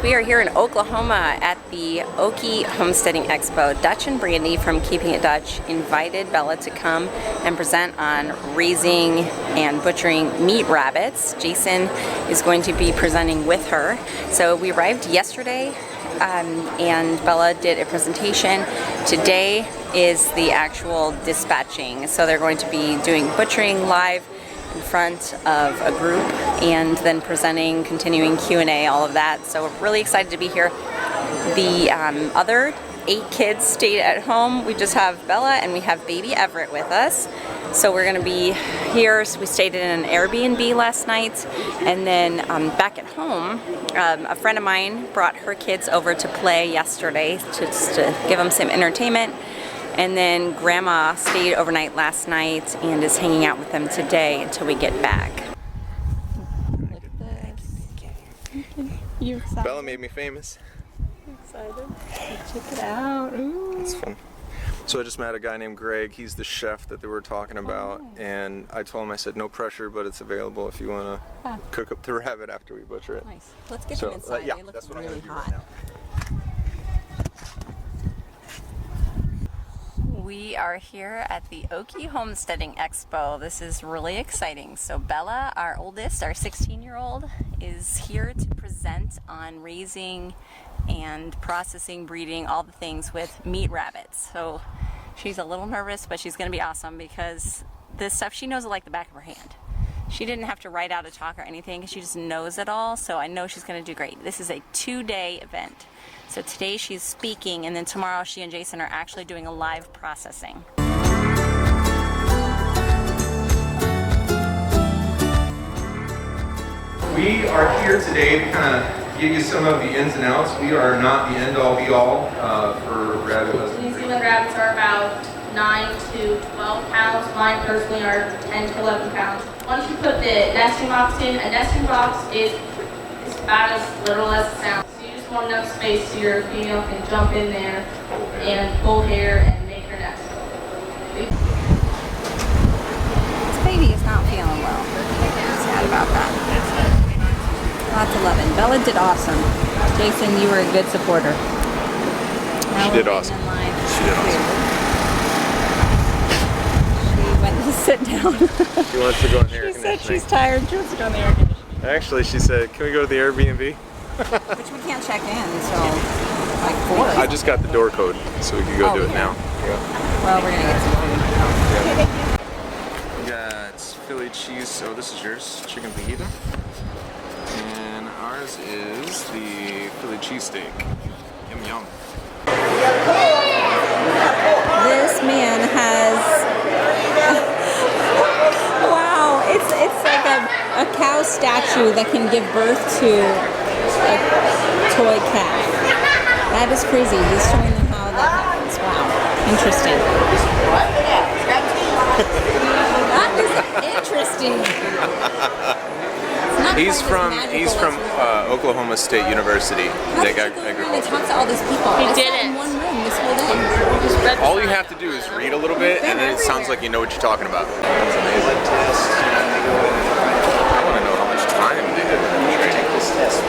We are here in Oklahoma at the Okie Homesteading Expo. Dutch and Brandy from Keeping It Dutch invited Bella to come and present on raising and butchering meat rabbits. Jason is going to be presenting with her. So we arrived yesterday and Bella did a presentation. Today is the actual dispatching. So they're going to be doing butchering live in front of a group and then presenting, continuing Q&A, all of that. So we're really excited to be here. The other 8 kids stayed at home. We just have Bella and we have baby Everett with us. So we're gonna be here. So we stayed in an Airbnb last night, and then back at home, a friend of mine brought her kids over to play yesterday just to give them some entertainment. And then Grandma stayed overnight last night and is hanging out with them today until we get back. Look at this. You excited? Bella made me famous. Excited? Check it out. Ooh. It's fun. So I just met a guy named Greg. He's the chef that they were talking about. Oh. And I told him, I said, no pressure, but it's available if you want to cook up the rabbit after we butcher it. Nice. Let's get them inside. Yeah, they look that's what really I'm gonna hot. do right now. We are here at the Okie Homesteading Expo. This is really exciting. So Bella, our oldest, our 16-year-old, is here to present on raising and processing, breeding, all the things with meat rabbits. So she's a little nervous, but she's going to be awesome because this stuff, she knows it like the back of her hand. She didn't have to write out a talk or anything because she just knows it all. So I know she's going to do great. This is a 2-day event. So today she's speaking, and then tomorrow she and Jason are actually doing a live processing. We are here today to kind of give you some of the ins and outs. We are not the end-all be-all for rabbit husbandry. New Zealand rabbits are about 9 to 12 pounds. Mine personally are 10 to 11 pounds. Once you put the nesting box in, a nesting box is about as little as it sounds. So you just want enough space so your female can jump in there and pull hair and make her nest. This baby is not feeling well. Sad about that. Lots of loving. Bella did awesome. Jason, you were a good supporter. She did awesome. She did awesome. She went to sit down. She wants to go in the air She said conditioning. she's tired. She wants to go in the air conditioning. Actually, she said, can we go to the Airbnb? Which we can't check in until like 4. I just got the door code, so we can go do it yeah. now. Yeah. Well, we're gonna get some food. We got Philly cheese, so this is yours, chicken fajita. And ours is the Philly cheesesteak. Yum yum. This man has wow, it's like a cow statue that can give birth to a toy calf. That is crazy. He's showing them how that happens. Wow. Interesting. That is interesting. He's from Oklahoma State University. How did you go around and talk to all these people? I sat in one room this whole day. All you have to do is read a little bit, and then it sounds like you know what you're talking about. It's amazing. I want to know how much time they did training this test.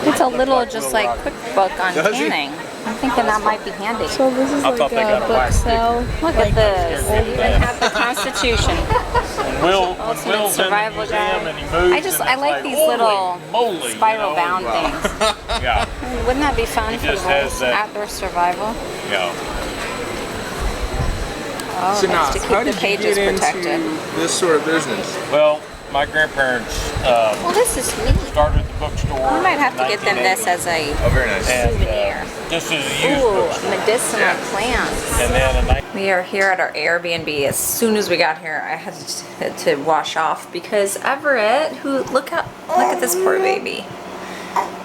It's a little just like quick book on canning. I'm thinking that might be handy. So this is like a book cell. Look at this. They even have the Constitution. Will's in the survival museum guide. and he moves. I like these little moly, spiral bound things. Yeah. Wouldn't that be fun for just has the that- outdoor survival? Yeah. Oh, So now, that's to keep how the did you pages get protected. into this sort of business? Well, my grandparents Well, this is neat. started the bookstore. We might have to get them this 1980. as a Oh, very nice. And, souvenir. this is a used Ooh, bookstore. medicinal plants. And then We are here at our Airbnb. As soon as we got here, I had to wash off because Everett, look at this poor baby.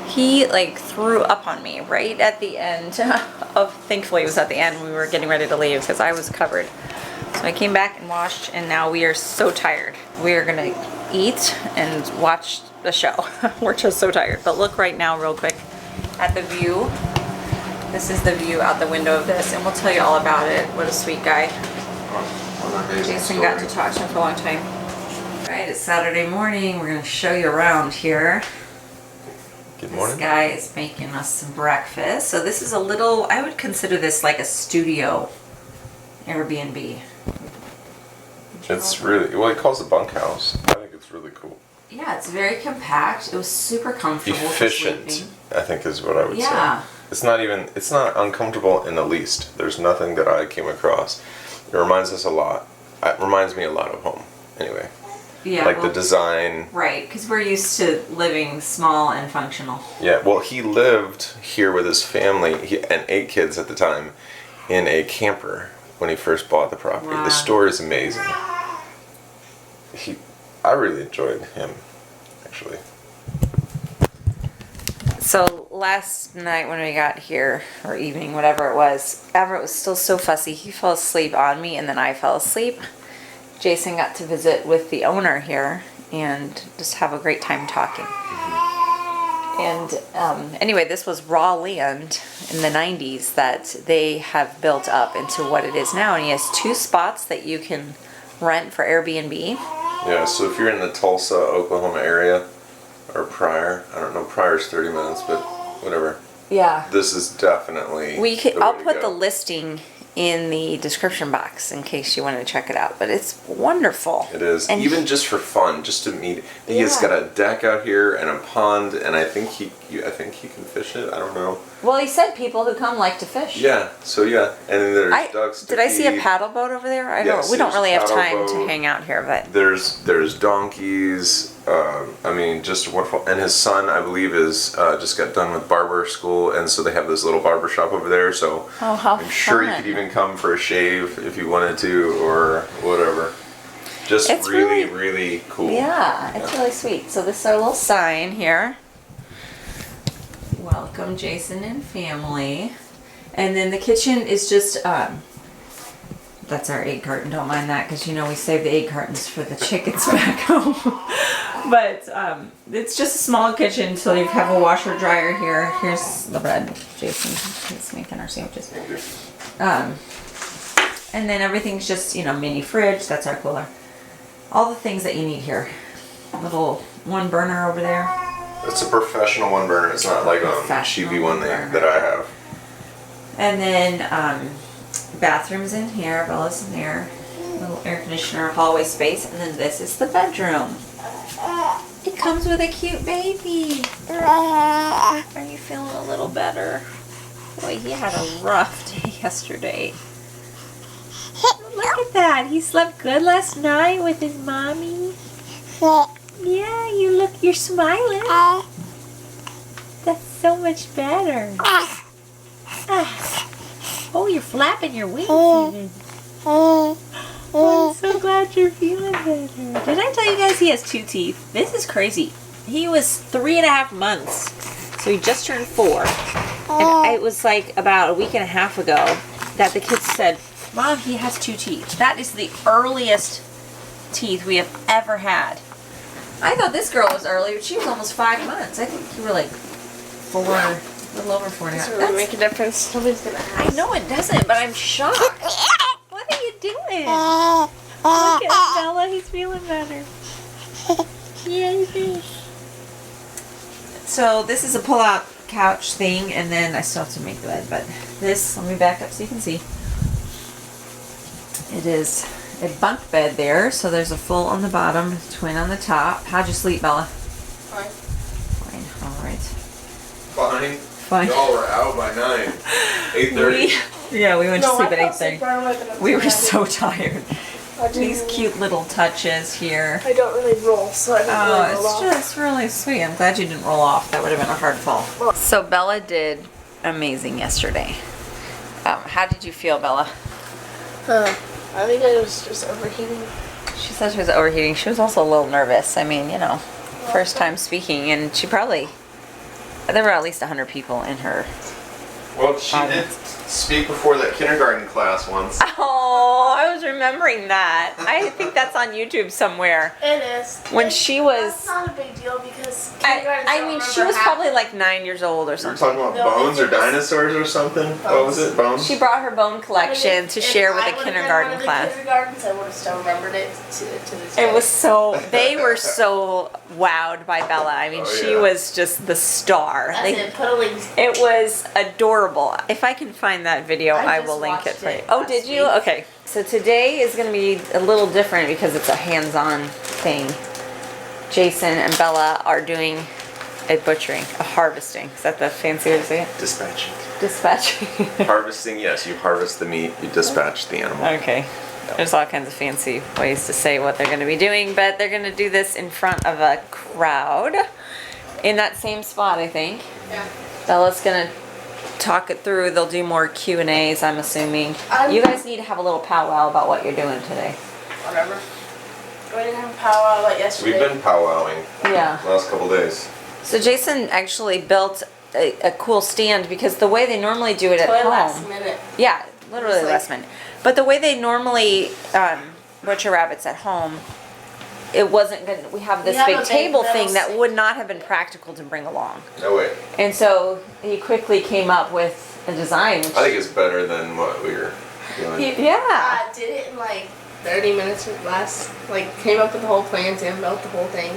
He like threw up on me right at the end of, thankfully it was at the end when we were getting ready to leave because I was covered. So I came back and washed, and now we are so tired. We are gonna eat and watch the show. We're just so tired. But look right now real quick at the view. This is the view out the window of this, and we'll tell you all about it. What a sweet guy. Jason got to talk to him for a long time. All right, it's Saturday morning. We're going to show you around here. Good morning. This guy is making us some breakfast. So this is a little, I would consider this like a studio Airbnb. It's really, well, he calls it bunkhouse. I think it's really cool. Yeah, it's very compact. It was super comfortable. Efficient, I think is what I would Yeah. say. It's not uncomfortable in the least. There's nothing that I came across. It reminds us a lot. It reminds me a lot of home, anyway. Yeah, Like well, the design. right, because we're used to living small and functional. Yeah, well, he lived here with his family and 8 kids at the time in a camper when he first bought the property. Wow. The story is amazing. I really enjoyed him, actually. So last night when we got here, or evening, whatever it was, Everett was still so fussy. He fell asleep on me, and then I fell asleep. Jason got to visit with the owner here and just have a great time talking. And anyway, this was raw land in the 90s that they have built up into what it is now. And he has 2 spots that you can rent for Airbnb. Yeah, so if you're in the Tulsa, Oklahoma area, or Pryor, I don't know, Pryor's 30 minutes, but whatever. Yeah. This is definitely I'll put the listing in the description box in case you want to check it out. But it's wonderful. It is. And even just for fun, just to meet. He has got a deck out here and a pond, and I think he can fish it. I don't know. Well, he said people who come like to fish. Yeah. So yeah, and then there's ducks. Did I see a paddle boat over there? I don't. Yes, We don't there's really have paddle time to boat. hang out here, but There's donkeys. I mean, just wonderful. And his son, I believe, is just got done with barber school, and so they have this little barber shop over there. So how I'm sure you fun. could even come for a shave if you wanted to, or whatever. Just It's really cool. yeah, it's really sweet. So this is our little sign here. Welcome, Jason and family. And then the kitchen is just that's our egg carton. Don't mind that, because we save the egg cartons for the chickens back home. But it's just a small kitchen, so you have a washer dryer here. Here's the bread. Jason is making our sandwiches. Thank you. And then everything's just, mini fridge. That's our cooler. All the things that you need here. Little 1 burner over there. It's a professional 1 burner. It's not like a Professional cheapy one burner. that I have. And then bathrooms in here. Bella's in there. Little air conditioner, hallway space. And then this is the bedroom. It comes with a cute baby. Are you feeling a little better? Boy, he had a rough day yesterday. Look at that. He slept good last night with his mommy. Yeah, you're smiling. That's so much better. Oh, you're flapping your wings even. Oh, I'm so glad you're feeling better. Did I tell you guys he has 2 teeth? This is crazy. He was 3.5 months, so he just turned 4. And it was like about a week and a half ago that the kids said, Mom, he has 2 teeth. That is the earliest teeth we have ever had. I thought this girl was early, but she was almost 5 months. I think you were like 4, a little over 4.5. Does it really make a difference? Nobody's gonna ask. I know it doesn't, but I'm shocked. What are you doing? Look at Bella, he's feeling better. Yeah, he is. So this is a pull-out couch thing, and then I still have to make the bed, but this, let me back up so you can see. It is a bunk bed there, so there's a full on the bottom, twin on the top. How'd you sleep, Bella? Fine. Fine, all right. Fine. Fine. Y'all were out by 9. 8:30. Yeah, we went to sleep at I fell asleep 8:30. right away, but I'm We were happy. so tired. I do- These cute little touches here. I don't really roll, so I don't Oh, really roll off. it's just really sweet. I'm glad you didn't roll off. That would have been a hard fall. So Bella did amazing yesterday. How did you feel, Bella? I think I was just overheating. She said she was overheating. She was also a little nervous. I mean, first time speaking, and there were at least 100 people in her. Well, she did speak before that kindergarten class once. Oh, I was remembering that. I think that's on YouTube somewhere. It is. When she was, That's not a big deal because I mean, she was probably like 9 years old or You were something. talking about bones or dinosaurs or something? What was it? Bones? She brought her bone collection to share with a kindergarten class. Kindergartens, I would have still remembered it to this day. It was so, they were so wowed by Bella. I mean, Oh, she yeah. was just the star. That's They- it. Put a link. It was adorable. If I can find that video, I just will link it watched for you. it Oh, last did you? week. Okay. So today is going to be a little different because it's a hands-on thing. Jason and Bella are doing a butchering, a harvesting. Is that the fancy way to say it? Dispatching. Dispatching. Harvesting, yes. You harvest the meat, you dispatch the animal. Okay. There's all kinds of fancy ways to say what they're going to be doing, but they're going to do this in front of a crowd in that same spot, I think. Yeah. Bella's going to talk it through. They'll do more Q&As, I'm assuming. You guys need to have a little powwow about what you're doing today. Whatever. We didn't have a powwow like yesterday. We've been powwowing Yeah. the last couple days. So Jason actually built a cool stand because the way they normally do it at Till home. last minute. Yeah, literally It's like- last minute. But the way they normally butcher rabbits at home, it wasn't good. We have this We have big a big table metal thing that stick. would not have been practical to bring along. No way. And so he quickly came up with a design. Which, I think it's better than what we were doing. Yeah. Did it in like 30 minutes or less. Like came up with the whole plans and built the whole thing.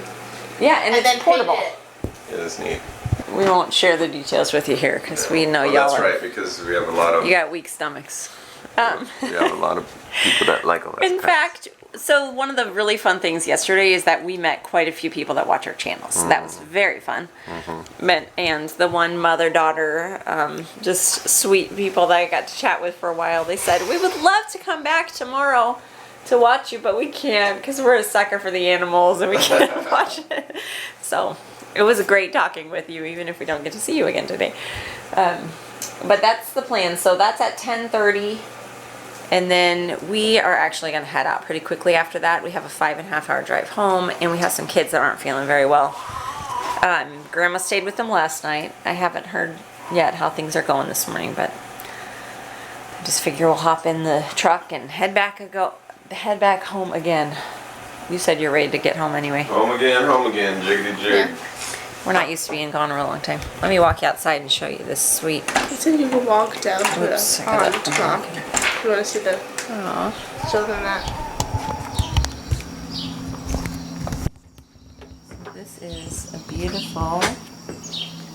Yeah, and, And it's then portable. painted it. It is neat. We won't share the details with you here because we know Well, y'all that's are, right, because we have a lot of you got weak stomachs. we have a lot of people that like us. In fact, so one of the really fun things yesterday is that we met quite a few people that watch our channels. So that was very fun. And the one mother-daughter, just sweet people that I got to chat with for a while, they said, we would love to come back tomorrow to watch you, but we can't because we're a sucker for the animals and we can't watch it. So it was great talking with you, even if we don't get to see you again today. But that's the plan. So that's at 10:30. And then we are actually going to head out pretty quickly after that. We have a 5.5-hour drive home, and we have some kids that aren't feeling very well. Grandma stayed with them last night. I haven't heard yet how things are going this morning, but I just figure we'll hop in the truck and head back home again. You said you're ready to get home anyway. Home again, jiggity jig. We're not used to being gone a real long time. Let me walk you outside and show you this sweet. You said you could walk down to Oops, the I got pond that. tomorrow. You want to see the Aw. show them that? This is a beautiful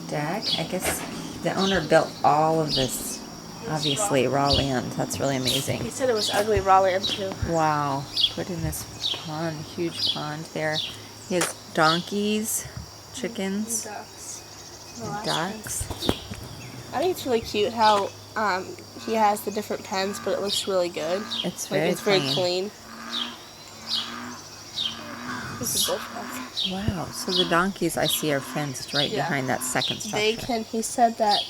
deck. I guess the owner built all of this, obviously raw land. That's really amazing. He said it was ugly raw land too. Wow. Put in this pond, huge pond there. He has donkeys, chickens, ducks. I think it's really cute how he has the different pens, but it looks really good. It's Like very it's very clean. clean. This is bullfrog. Wow. So the donkeys I see are fenced right Yeah. behind that second structure. They can. He said that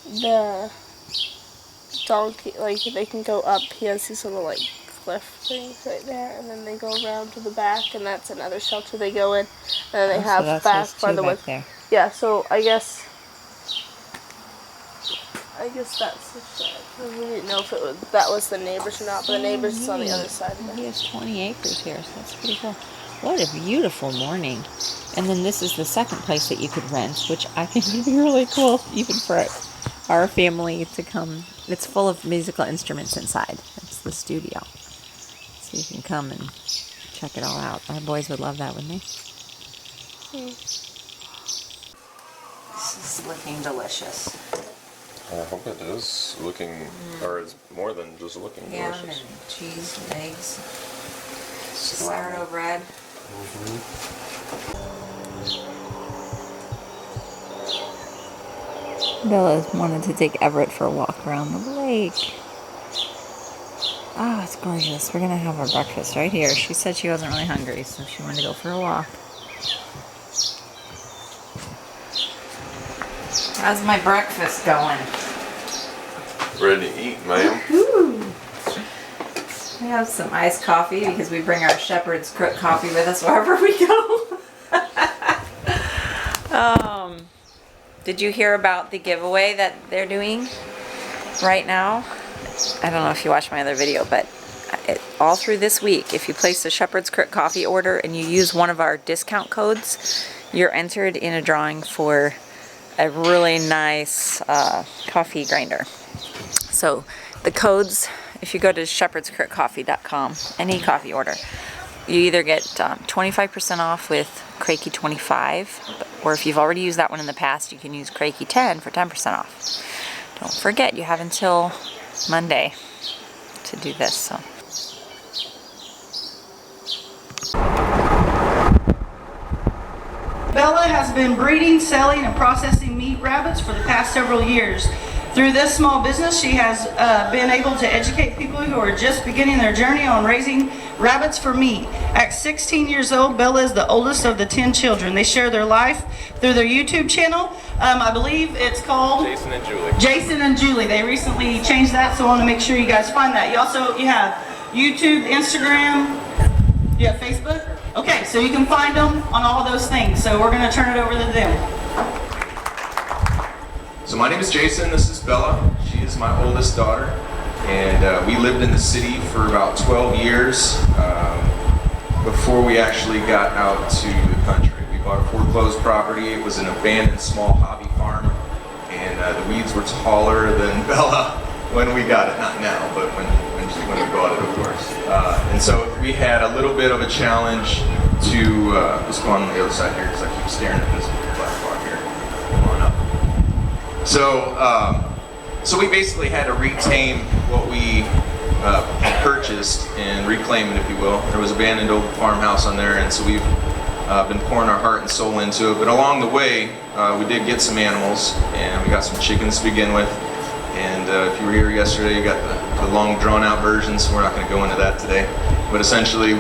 the donkey, like they can go up. He has these little like cliff things right there, and then they go around to the back, and that's another shelter they go in. And then they Oh, so have that's back those by two the back way. there. Yeah. So I guess that's the shed. We didn't know if that was the neighbors or not, but the neighbors is on the other side of He it. has 20 acres here, so that's pretty cool. What a beautiful morning. And then this is the second place that you could rent, which I think would be really cool, even for our family to come. It's full of musical instruments inside. It's the studio. So you can come and check it all out. Our boys would love that, wouldn't they? This is looking delicious. I hope it is looking, or it's more than just looking Ham delicious. and cheese and eggs. Sourdough bread. Bella wanted to take Everett for a walk around the lake. Oh, it's gorgeous. We're going to have our breakfast right here. She said she wasn't really hungry, so she wanted to go for a walk. How's my breakfast going? Ready to eat, ma'am. We have some iced coffee because we bring our Shepherd's Crook coffee with us wherever we go. Did you hear about the giveaway that they're doing right now? I don't know if you watched my other video, but all through this week, if you place a Shepherd's Crook coffee order and you use one of our discount codes, you're entered in a drawing for a really nice coffee grinder. So the codes, if you go to shepherdscrookcoffee.com, any coffee order, you either get 25% off with Kreke 25, or if you've already used that one in the past, you can use Kreke 10 for 10% off. Don't forget, you have until Monday to do this. So. Bella has been breeding, selling, and processing meat rabbits for the past several years. Through this small business, she has been able to educate people who are just beginning their journey on raising rabbits for meat. At 16 years old, Bella is the oldest of the 10 children. They share their life through their YouTube channel. I believe it's called Jason and Julie. Jason and Julie. They recently changed that, so I want to make sure you guys find that. You have YouTube, Instagram, you have Facebook? Okay, so you can find them on all those things. So we're going to turn it over to them. So my name is Jason, this is Bella. She is my oldest daughter, and we lived in the city for about 12 years before we actually got out to the country. We bought a foreclosed property. It was an abandoned small hobby farm, and the weeds were taller than Bella when we got it. Not now, but when we bought it, of course. And so we had a little bit of a challenge to, let's go on the other side here because I keep staring at this black bar here. Come on up. So we basically had to retain what we had purchased and reclaim it, if you will. There was an abandoned old farmhouse on there, and so we've been pouring our heart and soul into it. But along the way, we did get some animals, and we got some chickens to begin with. And if you were here yesterday, you got the long drawn-out version, so we're not going to go into that today. But essentially,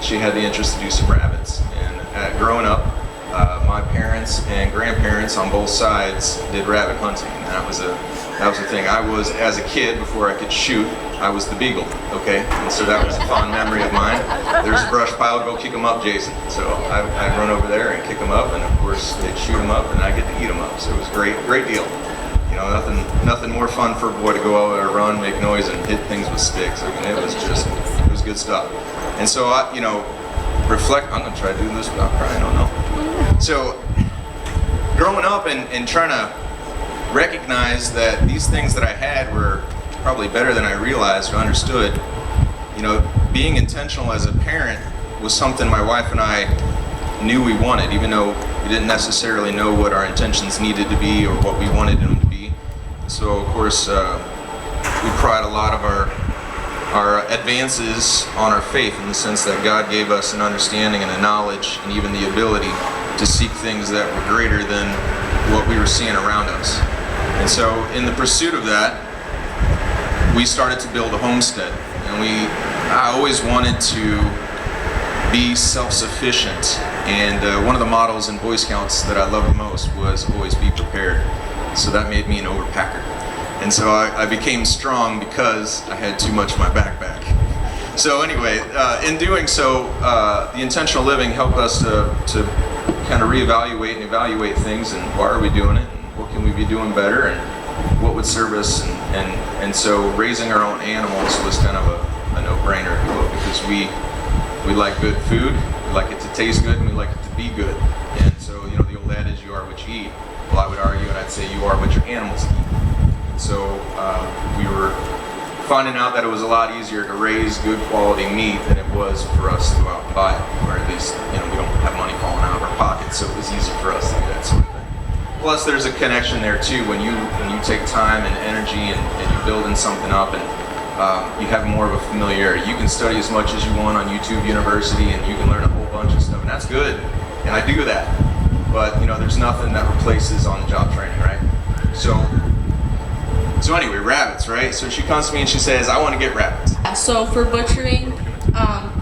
she had the interest to do some rabbits. And growing up, my parents and grandparents on both sides did rabbit hunting, and that was the thing. I was, as a kid, before I could shoot, I was the beagle, okay? And so that was a fond memory of mine. There's a brush pile, go kick them up, Jason. So I'd run over there and kick them up, and of course they'd shoot them up, and I get to eat them up. So it was a great deal. You know, nothing more fun for a boy to go out there, run, make noise, and hit things with sticks. I mean, it was good stuff. And so I'm gonna try to do this without crying, oh no. So, growing up and trying to recognize that these things that I had were probably better than I realized or understood, you know, being intentional as a parent was something my wife and I knew we wanted, even though we didn't necessarily know what our intentions needed to be or what we wanted them to be. So, of course, we pride a lot of our advances on our faith in the sense that God gave us an understanding and a knowledge and even the ability to seek things that were greater than what we were seeing around us. And so in the pursuit of that, we started to build a homestead. And I always wanted to be self-sufficient. And one of the models in Boy Scouts that I loved the most was always be prepared. So that made me an overpacker. And so I became strong because I had too much in my backpack. So anyway, in doing so, the intentional living helped us to kind of reevaluate and evaluate things, and why are we doing it, and what can we be doing better, and what would serve us, and so raising our own animals was kind of a no-brainer, if you will, because we like good food, we like it to taste good, and we like it to be good. And so, you know, the old adage, you are what you eat. Well, I would argue, and I'd say you are what your animals eat. So we were finding out that it was a lot easier to raise good quality meat than it was for us to go out and buy it, or at least, you know, we don't have money falling out of our pockets, so it was easy for us to do that sort of thing. Plus, there's a connection there too when you take time and energy and you're building something up, and you have more of a familiarity. You can study as much as you want on YouTube University, and you can learn a whole bunch of stuff, and that's good, and I do that. But you know, there's nothing that replaces on-the-job training, right? So anyway, rabbits, right? So she comes to me and she says, I want to get rabbits. So for butchering,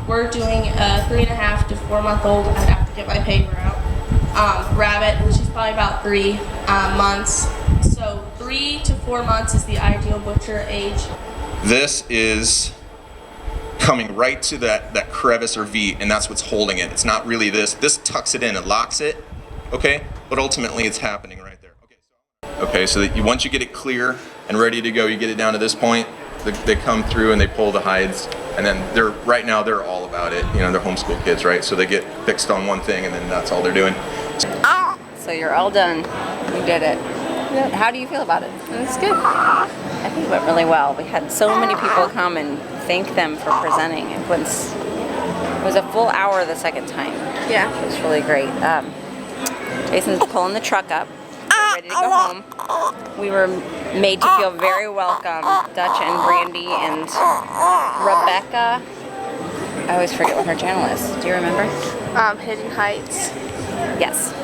we're doing a 3.5 to 4 month old. I'd have to get my paper out. Rabbit, which is probably about 3 months. So 3 to 4 months is the ideal butcher age. This is coming right to that crevice or V, and that's what's holding it. It's not really this. This tucks it in and locks it, okay? But ultimately it's happening right there. Okay, so that once you get it clear and ready to go, you get it down to this point, They come through and they pull the hides, and then right now they're all about it. You know, they're homeschool kids, right? So they get fixed on one thing, and then that's all they're doing. So you're all done. You did it. Yep. How do you feel about it? It's good. I think it went really well. We had so many people come and thank them for presenting. It was a full hour the second time. Yeah. It was really great. Jason's pulling the truck up. We're ready to go home. We were made to feel very welcome. Dutch and Brandy and Rebecca. I always forget what her channel is. Do you remember? Hidden Heights. Yes.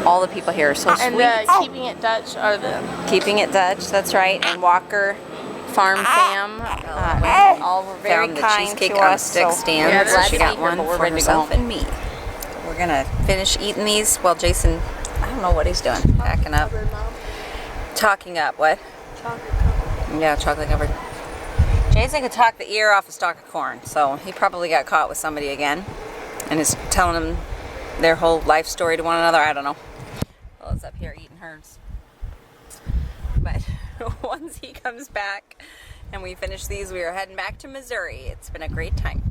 All the people here are so And sweet. Keeping It Dutch are the... Keeping It Dutch, that's right. And Walker Farm Fam. All were very Found the kind cheesecake to on a us. stick stand, yeah, so she got here, one but we're for ready to go herself home. and me. We're gonna finish eating these while Jason, I don't know what he's doing, packing up, talking up, what? Chocolate covered. Yeah, chocolate covered. Jason could talk the ear off a stalk of corn, so he probably got caught with somebody again and is telling them their whole life story to one another. I don't know. Well, it's up here eating hers. But once he comes back and we finish these, we are heading back to Missouri. It's been a great time.